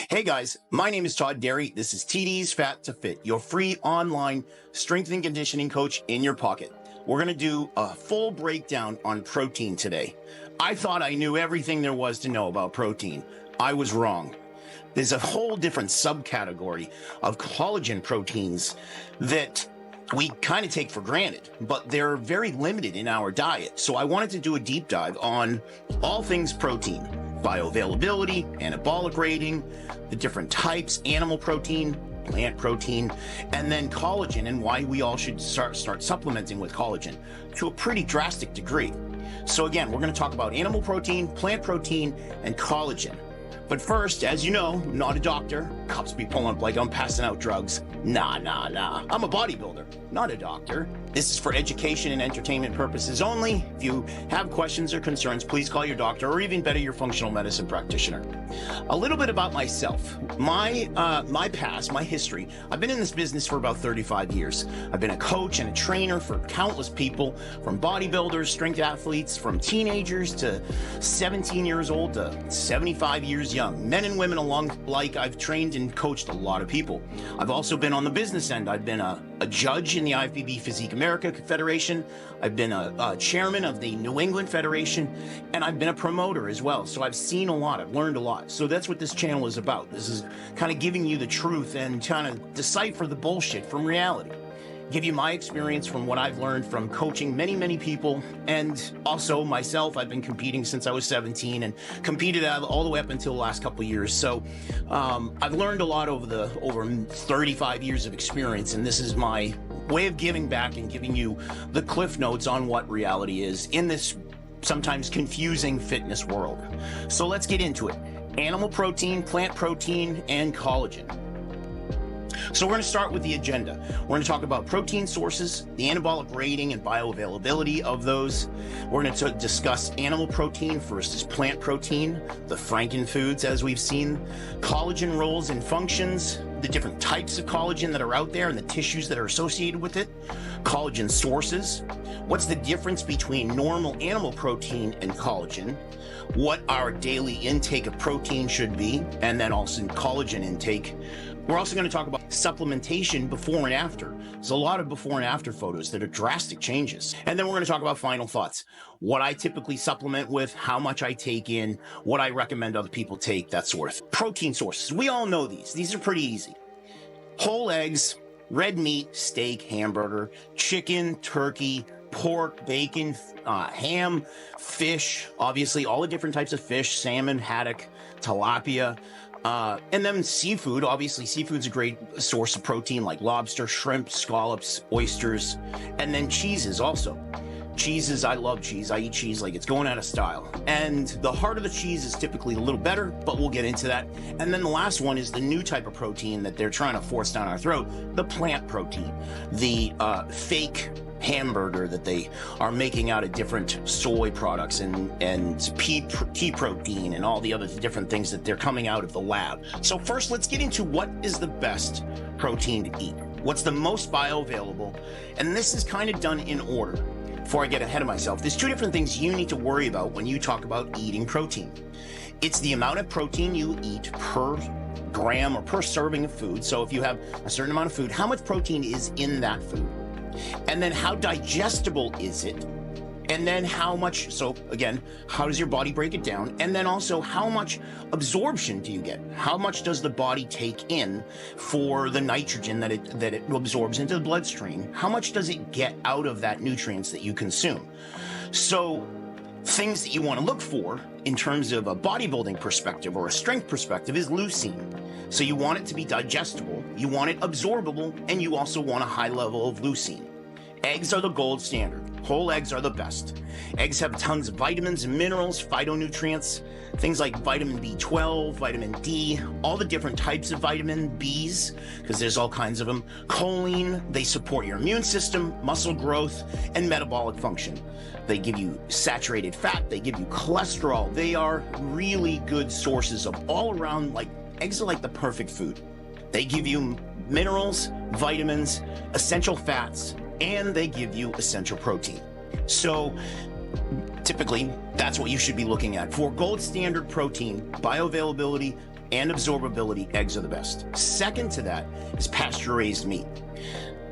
Hey guys, my name is Todd Dery. This is TD's Fat to Fit, your free online strength and conditioning coach in your pocket. We're going to do a full breakdown on protein today. I thought I knew everything there was to know about protein. I was wrong. There's a whole different subcategory of collagen proteins that we kind of take for granted, but they're very limited in our diet. So I wanted to do a deep dive on all things protein, bioavailability, anabolic rating, the different types, animal protein, plant protein, and then collagen, and why we all should start supplementing with collagen to a pretty drastic degree. So again, we're going to talk about animal protein, plant protein, and collagen. But first, as you know, not a doctor. Cops be pulling up like I'm passing out drugs. Nah. I'm a bodybuilder, not a doctor. This is for education and entertainment purposes only. If you have questions or concerns, please call your doctor, or even better, your functional medicine practitioner. A little bit about myself. My past, my history. I've been in this business for about 35 years. I've been a coach and a trainer for countless people, from bodybuilders, strength athletes, from teenagers to 17 years old to 75 years young. Men and women alike, I've trained and coached a lot of people. I've also been on the business end. I've been a judge in the IFBB Physique America Federation. I've been a chairman of the New England Federation, and I've been a promoter as well. So I've seen a lot, I've learned a lot. So that's what this channel is about. This is kind of giving you the truth and kind of decipher the bullshit from reality. Give you my experience from what I've learned from coaching many people, and also myself. I've been competing since I was 17 and competed all the way up until the last couple of years. So I've learned a lot over 35 years of experience, and this is my way of giving back and giving you the cliff notes on what reality is in this sometimes confusing fitness world. So let's get into it. Animal protein, plant protein, and collagen. So we're going to start with the agenda. We're going to talk about protein sources, the anabolic rating and bioavailability of those. We're going to discuss animal protein versus plant protein, the frankenfoods as we've seen, collagen roles and functions, the different types of collagen that are out there and the tissues that are associated with it, collagen sources, what's the difference between normal animal protein and collagen, what our daily intake of protein should be, and then also collagen intake. We're also going to talk about supplementation before and after. There's a lot of before and after photos that are drastic changes. And then we're going to talk about final thoughts. What I typically supplement with, how much I take in, what I recommend other people take, that sort of thing. Protein sources. We all know these. These are pretty easy. Whole eggs, red meat, steak, hamburger, chicken, turkey, pork, bacon, ham, fish, obviously all the different types of fish, salmon, haddock, tilapia, and then seafood. Obviously, seafood's a great source of protein, like lobster, shrimp, scallops, oysters, and then cheeses also. Cheeses, I love cheese. I eat cheese like it's going out of style. And the heart of the cheese is typically a little better, but we'll get into that. And then the last one is the new type of protein that they're trying to force down our throat, the plant protein, the fake hamburger that they are making out of different soy products and pea protein and all the other different things that they're coming out of the lab. So first, let's get into what is the best protein to eat. What's the most bioavailable? And this is kind of done in order. Before I get ahead of myself, there's two different things you need to worry about when you talk about eating protein. It's the amount of protein you eat per gram or per serving of food. So if you have a certain amount of food, how much protein is in that food? And then how digestible is it? And then how much, so again, how does your body break it down? And then also, how much absorption do you get? How much does the body take in for the nitrogen that it absorbs into the bloodstream? How much does it get out of that nutrients that you consume? So things that you want to look for in terms of a bodybuilding perspective or a strength perspective is leucine. So you want it to be digestible, you want it absorbable, and you also want a high level of leucine. Eggs are the gold standard. Whole eggs are the best. Eggs have tons of vitamins and minerals, phytonutrients, things like vitamin B12, vitamin D, all the different types of vitamin Bs, because there's all kinds of them. Choline, they support your immune system, muscle growth, and metabolic function. They give you saturated fat, they give you cholesterol. They are really good sources of all around, like, eggs are like the perfect food. They give you minerals, vitamins, essential fats, and they give you essential protein. So Typically, that's what you should be looking at. For gold standard protein, bioavailability, and absorbability, eggs are the best. Second to that is pasture-raised meat.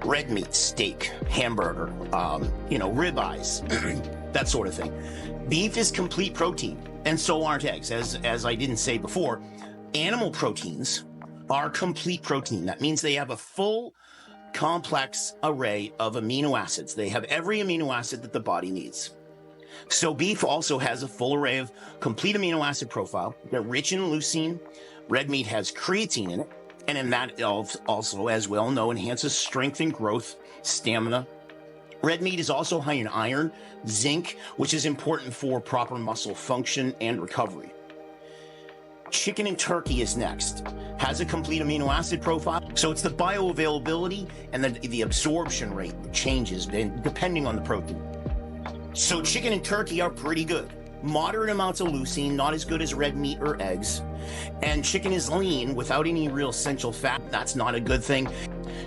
Red meat, steak, hamburger, ribeyes, that sort of thing. Beef is complete protein, and so aren't eggs. As I didn't say before, animal proteins are complete protein. That means they have a full, complex array of amino acids. They have every amino acid that the body needs. So beef also has a full array of complete amino acid profile. They're rich in leucine. Red meat has creatine in it. And in that also, as we all know, enhances strength and growth, stamina. Red meat is also high in iron, zinc, which is important for proper muscle function and recovery. Chicken and turkey is next. Has a complete amino acid profile. So it's the bioavailability and the absorption rate that changes depending on the protein. So chicken and turkey are pretty good. Moderate amounts of leucine, not as good as red meat or eggs. And chicken is lean without any real essential fat. That's not a good thing.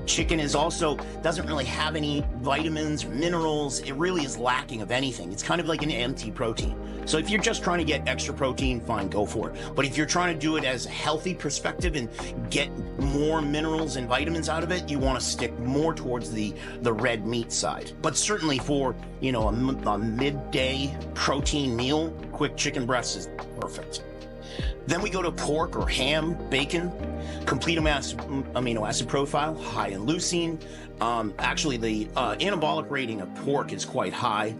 Chicken doesn't really have any vitamins or minerals. It really is lacking of anything. It's kind of like an empty protein. So if you're just trying to get extra protein, fine, go for it. But if you're trying to do it as a healthy perspective and get more minerals and vitamins out of it, you want to stick more towards the red meat side. But certainly for, a midday protein meal, quick chicken breast is perfect. Then we go to pork or ham, bacon, complete amino acid profile, high in leucine. Actually, the anabolic rating of pork is quite high.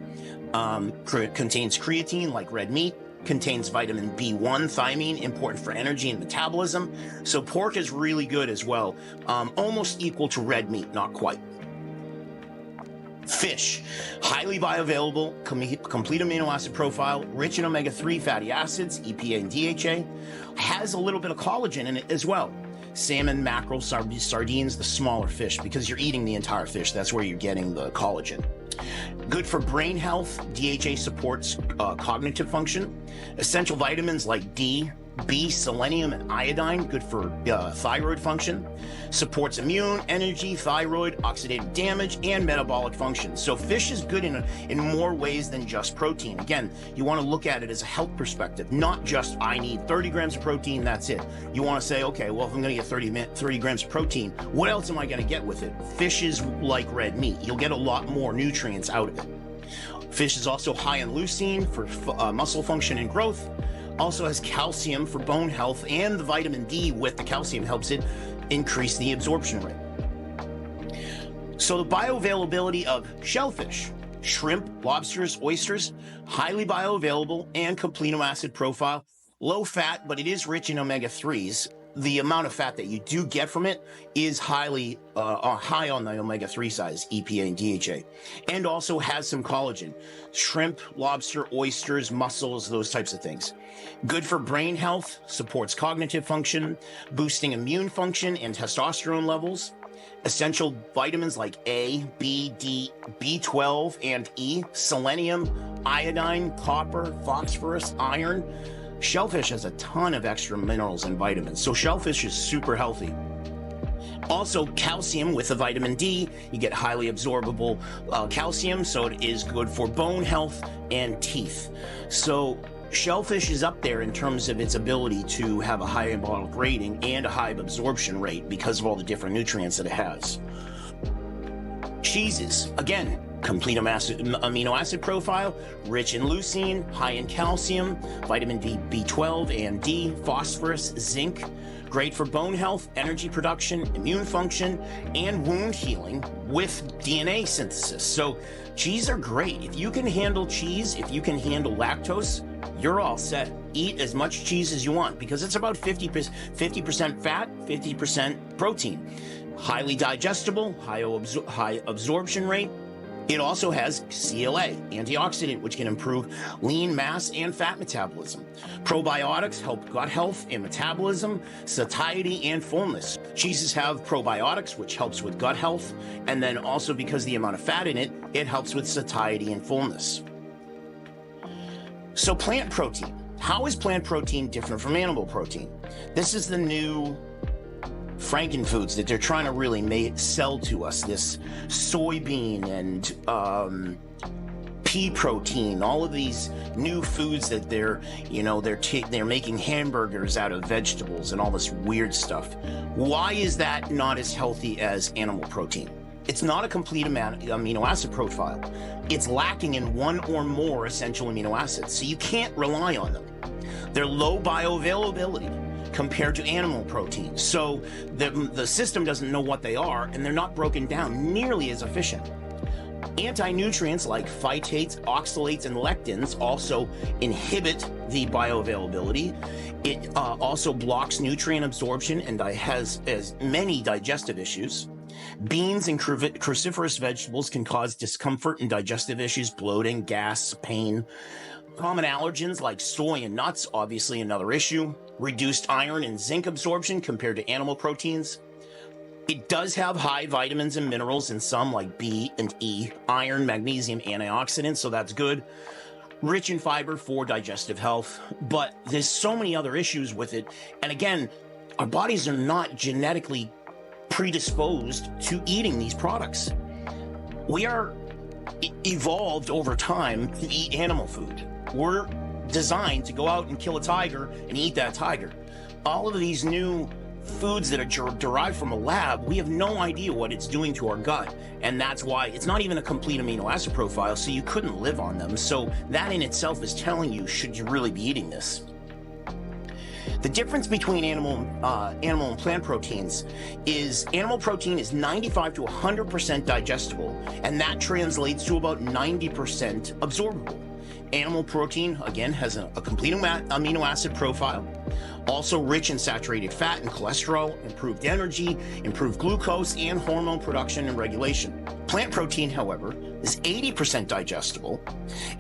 Contains creatine like red meat, contains vitamin B1, thiamine, important for energy and metabolism. So pork is really good as well. Almost equal to red meat, not quite. Fish, highly bioavailable, complete amino acid profile, rich in omega-3 fatty acids, EPA and DHA, has a little bit of collagen in it as well. Salmon, mackerel, sardines, the smaller fish, because you're eating the entire fish. That's where you're getting the collagen. Good for brain health. DHA supports cognitive function. Essential vitamins like D, B, selenium, and iodine, good for thyroid function. Supports immune, energy, thyroid, oxidative damage, and metabolic function. So fish is good in more ways than just protein. Again, you want to look at it as a health perspective, not just I need 30 grams of protein, that's it. You want to say, okay, well, if I'm going to get 30 grams of protein, what else am I going to get with it? Fish is like red meat. You'll get a lot more nutrients out of it. Fish is also high in leucine for muscle function and growth. Also has calcium for bone health, and the vitamin D with the calcium helps it increase the absorption rate. So the bioavailability of shellfish, shrimp, lobsters, oysters, highly bioavailable and complete amino acid profile, low fat, but it is rich in omega-3s. The amount of fat that you do get from it is high on the omega-3 size, EPA and DHA, and also has some collagen. Shrimp, lobster, oysters, mussels, those types of things. Good for brain health, supports cognitive function, boosting immune function and testosterone levels. Essential vitamins like A, B, D, B12, and E, selenium, iodine, copper, phosphorus, iron. Shellfish has a ton of extra minerals and vitamins, so shellfish is super healthy. Also, calcium with the vitamin D, you get highly absorbable calcium, so it is good for bone health and teeth. So shellfish is up there in terms of its ability to have a high anabolic rating and a high absorption rate because of all the different nutrients that it has. Cheeses, again, complete amino acid profile, rich in leucine, high in calcium, vitamin D, B12 and D, phosphorus, zinc, great for bone health, energy production, immune function, and wound healing with DNA synthesis. So cheese are great. If you can handle cheese, if you can handle lactose, you're all set. Eat as much cheese as you want because it's about 50% fat, 50% protein. Highly digestible, high absorption rate. It also has CLA, antioxidant, which can improve lean mass and fat metabolism. Probiotics help gut health and metabolism, satiety, and fullness. Cheeses have probiotics, which helps with gut health, and then also because the amount of fat in it, it helps with satiety and fullness. So plant protein. How is plant protein different from animal protein? This is the new frankenfoods that they're trying to really sell to us, this soybean and pea protein, all of these new foods that they're making hamburgers out of vegetables and all this weird stuff. Why is that not as healthy as animal protein? It's not a complete amino acid profile. It's lacking in one or more essential amino acids, so you can't rely on them. They're low bioavailability compared to animal protein, so the system doesn't know what they are, and they're not broken down nearly as efficient. Anti-nutrients like phytates, oxalates, and lectins also inhibit the bioavailability. It also blocks nutrient absorption and has many digestive issues. Beans and cruciferous vegetables can cause discomfort and digestive issues, bloating, gas, pain. Common allergens like soy and nuts, obviously another issue. Reduced iron and zinc absorption compared to animal proteins. It does have high vitamins and minerals in some like B and E, iron, magnesium, antioxidants, so that's good. Rich in fiber for digestive health, but there's so many other issues with it. And again, our bodies are not genetically predisposed to eating these products. We are evolved over time to eat animal food. We're designed to go out and kill a tiger and eat that tiger. All of these new foods that are derived from a lab, we have no idea what it's doing to our gut, and that's why it's not even a complete amino acid profile, so you couldn't live on them. So that in itself is telling you, should you really be eating this? The difference between animal and plant proteins is animal protein is 95 to 100% digestible, and that translates to about 90% absorbable. Animal protein, again, has a complete amino acid profile, also rich in saturated fat and cholesterol, improved energy, improved glucose, and hormone production and regulation. Plant protein, however, is 80% digestible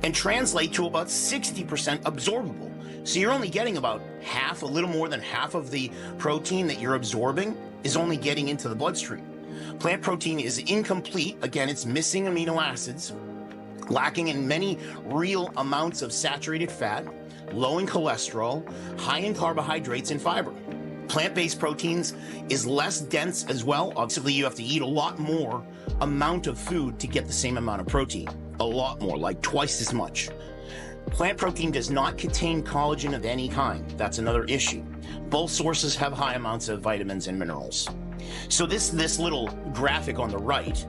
and translate to about 60% absorbable. So you're only getting about half, a little more than half of the protein that you're absorbing is only getting into the bloodstream. Plant protein is incomplete. Again, it's missing amino acids, lacking in many real amounts of saturated fat, low in cholesterol, high in carbohydrates and fiber. Plant-based proteins is less dense as well. Obviously, you have to eat a lot more amount of food to get the same amount of protein. A lot more, like twice as much. Plant protein does not contain collagen of any kind. That's another issue. Both sources have high amounts of vitamins and minerals. So this little graphic on the right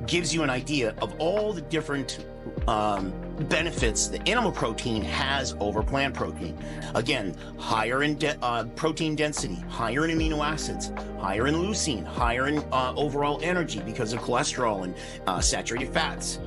gives you an idea of all the different benefits that animal protein has over plant protein. Again, higher in protein density, higher in amino acids, higher in leucine, higher in overall energy because of cholesterol and saturated fats.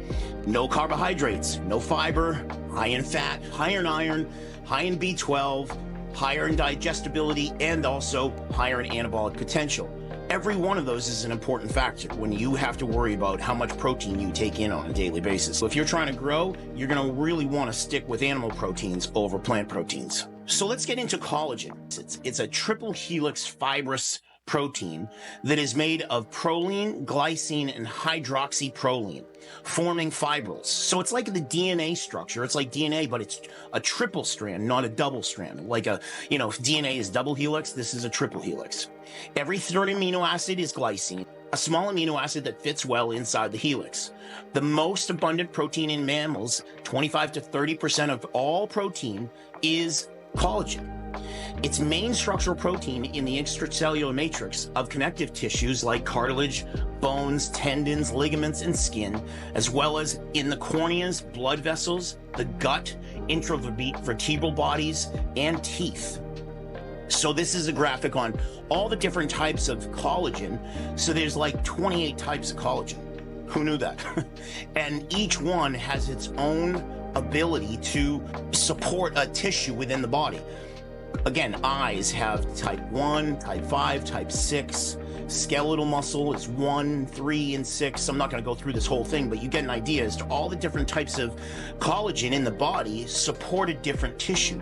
No carbohydrates, no fiber, high in fat, higher in iron, high in B12, higher in digestibility, and also higher in anabolic potential. Every one of those is an important factor when you have to worry about how much protein you take in on a daily basis. So if you're trying to grow, you're going to really want to stick with animal proteins over plant proteins. So let's get into collagen. It's a triple helix fibrous protein that is made of proline, glycine, and hydroxyproline, forming fibrils. So it's like the DNA structure. It's like DNA, but it's a triple strand, not a double strand. Like if DNA is double helix, this is a triple helix. Every third amino acid is glycine, a small amino acid that fits well inside the helix. The most abundant protein in mammals, 25 to 30% of all protein, is collagen. Its main structural protein in the extracellular matrix of connective tissues like cartilage, bones, tendons, ligaments, and skin, as well as in the corneas, blood vessels, the gut, intravertebral bodies, and teeth. So this is a graphic on all the different types of collagen. So there's like 28 types of collagen. Who knew that? And each one has its own ability to support a tissue within the body. Again, eyes have type 1, type 5, type 6. Skeletal muscle is 1, 3, and 6. I'm not going to go through this whole thing, but you get an idea as to all the different types of collagen in the body support a different tissue.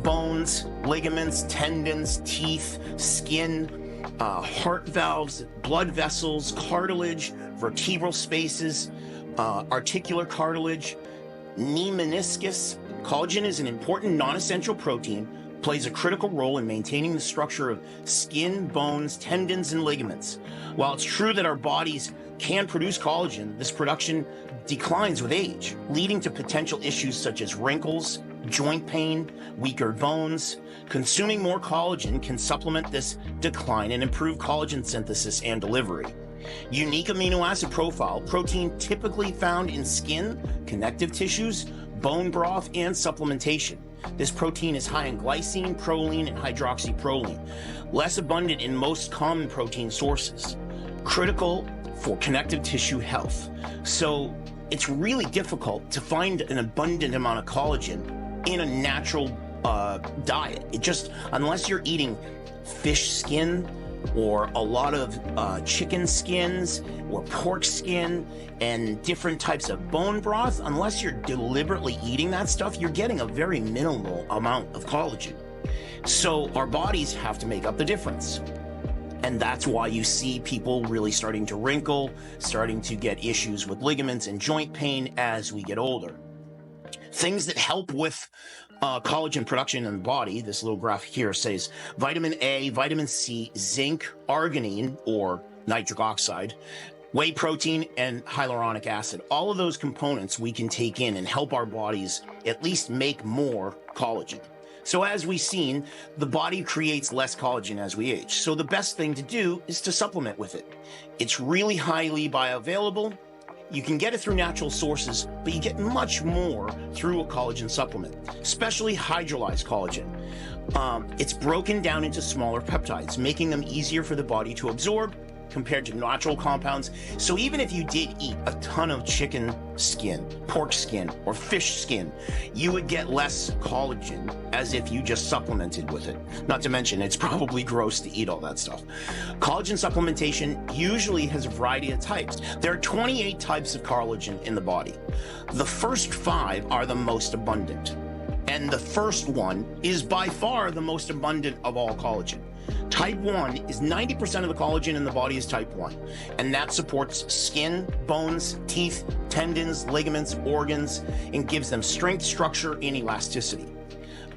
Bones, ligaments, tendons, teeth, skin, heart valves, blood vessels, cartilage, vertebral spaces, articular cartilage, knee meniscus. Collagen is an important non-essential protein, plays a critical role in maintaining the structure of skin, bones, tendons, and ligaments. While it's true that our bodies can produce collagen, this production declines with age, leading to potential issues such as wrinkles, joint pain, weaker bones. Consuming more collagen can supplement this decline and improve collagen synthesis and delivery. Unique amino acid profile, protein typically found in skin, connective tissues, bone broth, and supplementation. This protein is high in glycine, proline, and hydroxyproline, less abundant in most common protein sources. Critical for connective tissue health. So it's really difficult to find an abundant amount of collagen in a natural diet. It just, unless you're eating fish skin or a lot of chicken skins or pork skin and different types of bone broth, unless you're deliberately eating that stuff, you're getting a very minimal amount of collagen. So our bodies have to make up the difference. And that's why you see people really starting to wrinkle, starting to get issues with ligaments and joint pain as we get older. Things that help with collagen production in the body, this little graph here says vitamin A, vitamin C, zinc, arginine or nitric oxide, whey protein, and hyaluronic acid. All of those components we can take in and help our bodies at least make more collagen. So as we've seen, the body creates less collagen as we age. So the best thing to do is to supplement with it. It's really highly bioavailable. You can get it through natural sources, but you get much more through a collagen supplement, especially hydrolyzed collagen. It's broken down into smaller peptides, making them easier for the body to absorb compared to natural compounds. So even if you did eat a ton of chicken skin, pork skin, or fish skin, you would get less collagen as if you just supplemented with it. Not to mention, it's probably gross to eat all that stuff. Collagen supplementation usually has a variety of types. There are 28 types of collagen in the body. The first 5 are the most abundant. And the first one is by far the most abundant of all collagen. Type 1 is 90% of the collagen in the body is type 1, and that supports skin, bones, teeth, tendons, ligaments, organs, and gives them strength, structure, and elasticity.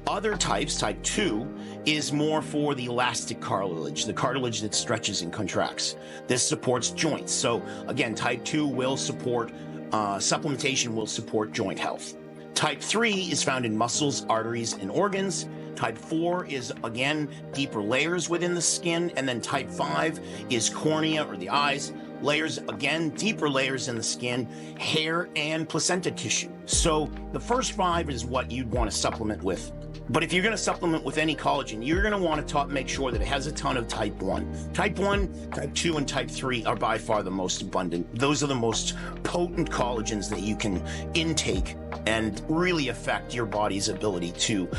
Other types, type 2, is more for the elastic cartilage, the cartilage that stretches and contracts. This supports joints. So again, type 2 will support, supplementation will support joint health. Type 3 is found in muscles, arteries, and organs. Type 4 is, again, deeper layers within the skin. And then type 5 is cornea or the eyes, layers, again, deeper layers in the skin, hair, and placenta tissue. So the first 5 is what you'd want to supplement with. But if you're going to supplement with any collagen, you're going to want to make sure that it has a ton of type 1. Type 1, type 2, and type 3 are by far the most abundant. Those are the most potent collagens that you can intake and really affect your body's ability to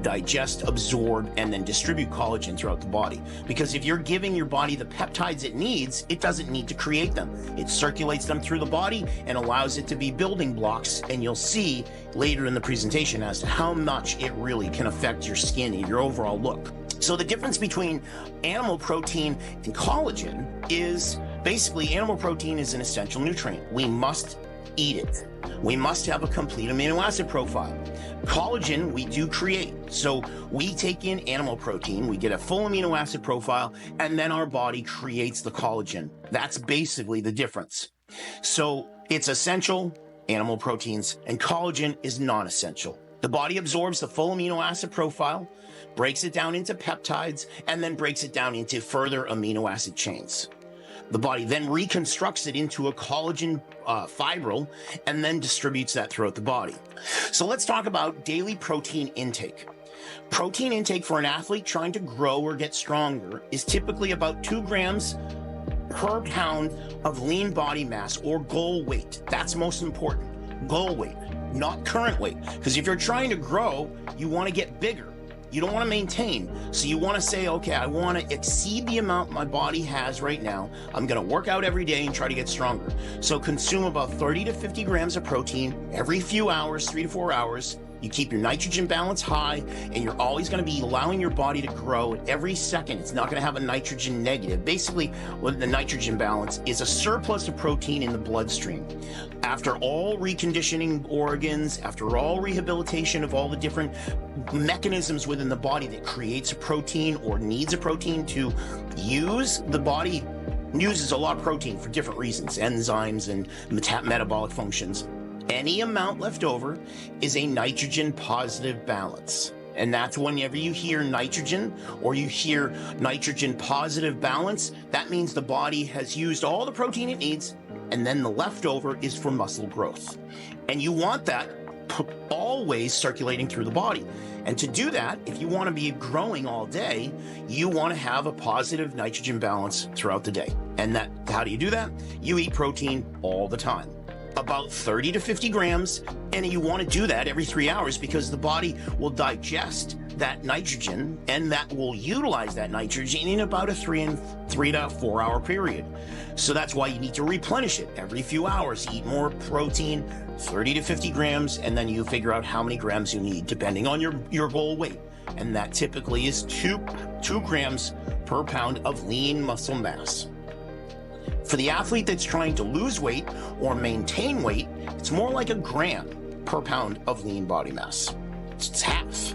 digest, absorb, and then distribute collagen throughout the body. Because if you're giving your body the peptides it needs, it doesn't need to create them. It circulates them through the body and allows it to be building blocks, and you'll see later in the presentation as to how much it really can affect your skin and your overall look. So the difference between animal protein and collagen is basically animal protein is an essential nutrient. We must eat it. We must have a complete amino acid profile. Collagen we do create. So we take in animal protein, we get a full amino acid profile, and then our body creates the collagen. That's basically the difference. So it's essential, animal proteins, and collagen is non-essential. The body absorbs the full amino acid profile, breaks it down into peptides, and then breaks it down into further amino acid chains. The body then reconstructs it into a collagen fibril and then distributes that throughout the body. So let's talk about daily protein intake. Protein intake for an athlete trying to grow or get stronger is typically about 2 grams per pound of lean body mass or goal weight. That's most important. Goal weight, not current weight. Because if you're trying to grow, you want to get bigger. You don't want to maintain. So you want to say, okay, I want to exceed the amount my body has right now. I'm going to work out every day and try to get stronger. So consume about 30 to 50 grams of protein every few hours, 3 to 4 hours. You keep your nitrogen balance high, and you're always going to be allowing your body to grow at every second. It's not going to have a nitrogen negative. Basically, what the nitrogen balance is a surplus of protein in the bloodstream. After all reconditioning organs, after all rehabilitation of all the different mechanisms within the body that creates a protein or needs a protein to use, the body uses a lot of protein for different reasons, enzymes and metabolic functions. Any amount left over is a nitrogen positive balance. And that's whenever you hear nitrogen or you hear nitrogen positive balance, that means the body has used all the protein it needs, and then the leftover is for muscle growth. And you want that always circulating through the body. And to do that, if you want to be growing all day, you want to have a positive nitrogen balance throughout the day. And how do you do that? You eat protein all the time, about 30 to 50 grams. And you want to do that every 3 hours because the body will digest that nitrogen and that will utilize that nitrogen in about a 3 to 4 hour period. So that's why you need to replenish it every few hours. Eat more protein, 30 to 50 grams, and then you figure out how many grams you need depending on your goal weight. And that typically is 2 grams per pound of lean muscle mass. For the athlete that's trying to lose weight or maintain weight, it's more like a gram per pound of lean body mass. It's half.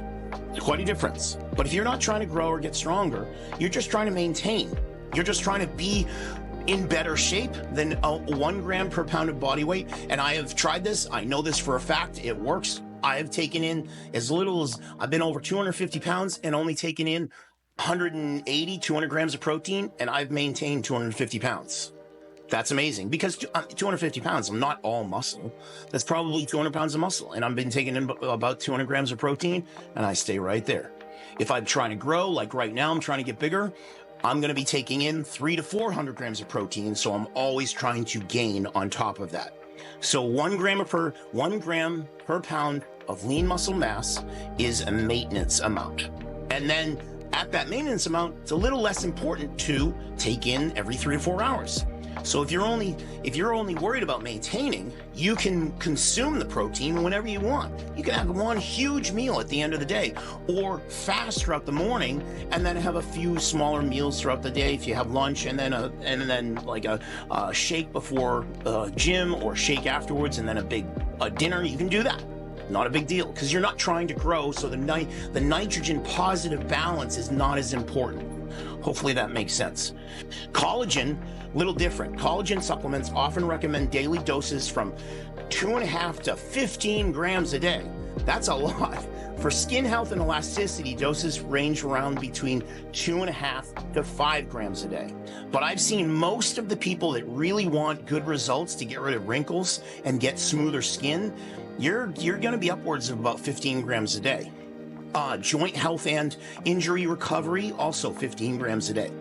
Quite a difference. But if you're not trying to grow or get stronger, you're just trying to maintain. You're just trying to be in better shape than 1 gram per pound of body weight. And I have tried this. I know this for a fact. It works. I have taken in as little as, I've been over 250 pounds and only taken in 180, 200 grams of protein, and I've maintained 250 pounds. That's amazing because 250 pounds, I'm not all muscle. That's probably 200 pounds of muscle. And I've been taking in about 200 grams of protein and I stay right there. If I'm trying to grow, like right now, I'm trying to get bigger, I'm going to be taking in 300 to 400 grams of protein. So I'm always trying to gain on top of that. So 1 gram per pound of lean muscle mass is a maintenance amount. And then at that maintenance amount, it's a little less important to take in every 3 to 4 hours. So if you're only worried about maintaining, you can consume the protein whenever you want. You can have one huge meal at the end of the day, or fast throughout the morning, and then have a few smaller meals throughout the day. If you have lunch and then like a shake before gym, or shake afterwards, and then a dinner, you can do that. Not a big deal because you're not trying to grow. So the nitrogen positive balance is not as important. Hopefully that makes sense. Collagen, little different. Collagen supplements often recommend daily doses from 2.5 to 15 grams a day. That's a lot. For skin health and elasticity, doses range around between 2.5 to 5 grams a day. But I've seen most of the people that really want good results to get rid of wrinkles and get smoother skin, you're going to be upwards of about 15 grams a day. Joint health and injury recovery, also 15 grams a day.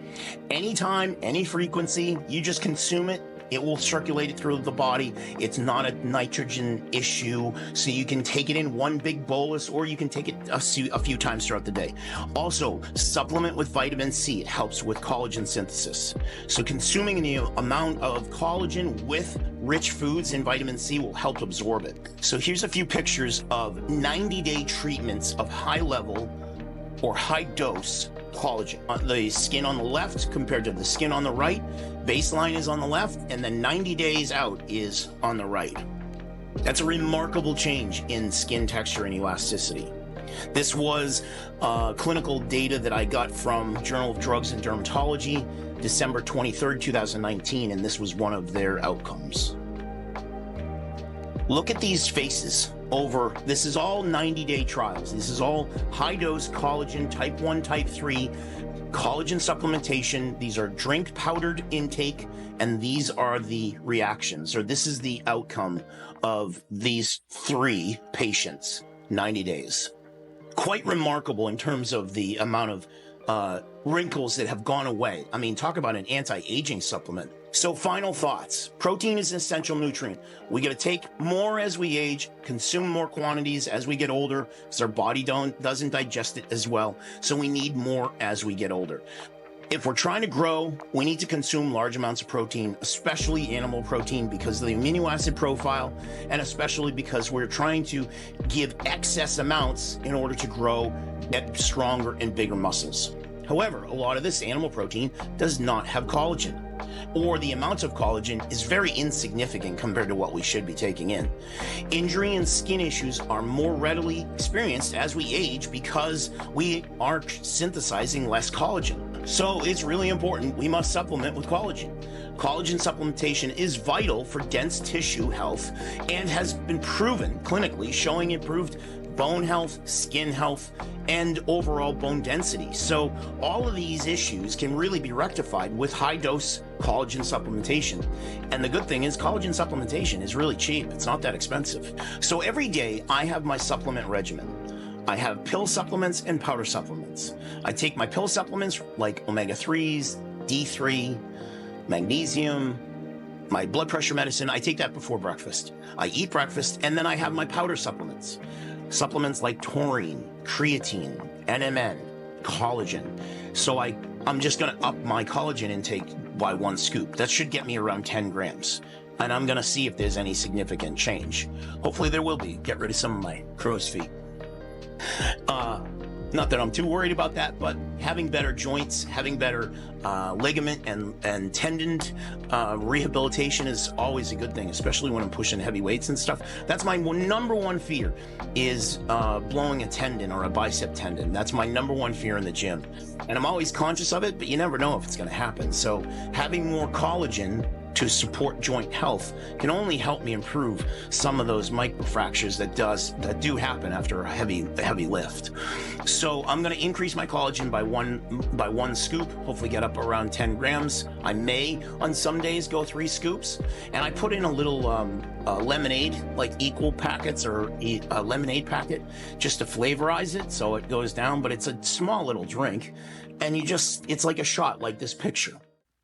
Anytime, any frequency, you just consume it, it will circulate it through the body. It's not a nitrogen issue, so you can take it in one big bolus, or you can take it a few times throughout the day. Also, supplement with vitamin C. It helps with collagen synthesis. So consuming the amount of collagen with rich foods and vitamin C will help absorb it. So here's a few pictures of 90-day treatments of high-level or high-dose collagen. The skin on the left compared to the skin on the right. Baseline is on the left, and then 90 days out is on the right. That's a remarkable change in skin texture and elasticity. This was clinical data that I got from Journal of Drugs and Dermatology, December 23rd, 2019, and this was one of their outcomes. Look at these faces this is all 90-day trials. This is all high-dose collagen, type 1, type 3, collagen supplementation. These are drink powdered intake, and these are the reactions, or this is the outcome of these 3 patients, 90 days. Quite remarkable in terms of the amount of wrinkles that have gone away. I mean, talk about an anti-aging supplement. So final thoughts. Protein is an essential nutrient. We got to take more as we age, consume more quantities as we get older, because our body doesn't digest it as well. So we need more as we get older. If we're trying to grow, we need to consume large amounts of protein, especially animal protein, because of the amino acid profile, and especially because we're trying to give excess amounts in order to grow, get stronger and bigger muscles. However, a lot of this animal protein does not have collagen, or the amount of collagen is very insignificant compared to what we should be taking in. Injury and skin issues are more readily experienced as we age because we are synthesizing less collagen. So it's really important. We must supplement with collagen. Collagen supplementation is vital for dense tissue health and has been proven clinically, showing improved bone health, skin health, and overall bone density. So all of these issues can really be rectified with high-dose collagen supplementation. And the good thing is collagen supplementation is really cheap. It's not that expensive. So every day I have my supplement regimen. I have pill supplements and powder supplements. I take my pill supplements like omega-3s, D3, magnesium, my blood pressure medicine. I take that before breakfast. I eat breakfast, and then I have my powder supplements. Supplements like taurine, creatine, NMN, collagen. So I'm just gonna up my collagen intake by 1 scoop. That should get me around 10 grams. And I'm gonna see if there's any significant change. Hopefully there will be. Get rid of some of my crow's feet. Not that I'm too worried about that, but having better joints, having better ligament and tendon rehabilitation is always a good thing, especially when I'm pushing heavy weights and stuff. That's my number one fear, is blowing a tendon or a bicep tendon. That's my number one fear in the gym. And I'm always conscious of it, but you never know if it's going to happen. So having more collagen to support joint health can only help me improve some of those microfractures that do happen after a heavy lift. So I'm going to increase my collagen by one scoop, hopefully get up around 10 grams. I may on some days go 3 scoops, and I put in a little lemonade, like equal packets or a lemonade packet, just to flavorize it so it goes down. But it's a small little drink, and it's like a shot, like this picture.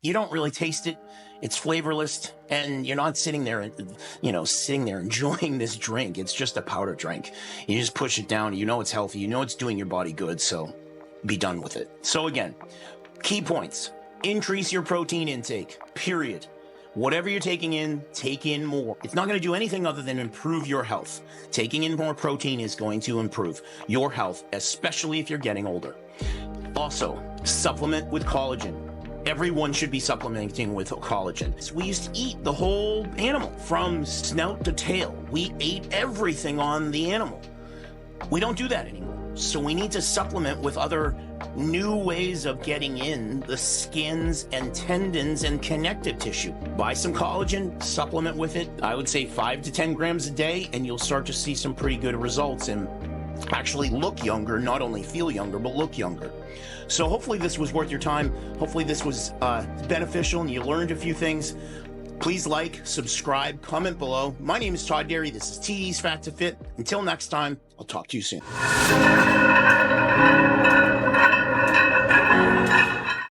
You don't really taste it. It's flavorless, and you're not sitting there enjoying this drink. It's just a powder drink. You just push it down. You know it's healthy. You know it's doing your body good, so be done with it. So again, key points. Increase your protein intake, period. Whatever you're taking in, take in more. It's not going to do anything other than improve your health. Taking in more protein is going to improve your health, especially if you're getting older. Also, supplement with collagen. Everyone should be supplementing with collagen. So we used to eat the whole animal from snout to tail. We ate everything on the animal. We don't do that anymore. So we need to supplement with other new ways of getting in the skins and tendons and connective tissue. Buy some collagen, supplement with it. I would say 5 to 10 grams a day, and you'll start to see some pretty good results and actually look younger, not only feel younger, but look younger. So hopefully this was worth your time. Hopefully this was beneficial and you learned a few things. Please like, subscribe, comment below. My name is Todd Dery. This is TD's Fat to Fit. Until next time, I'll talk to you soon.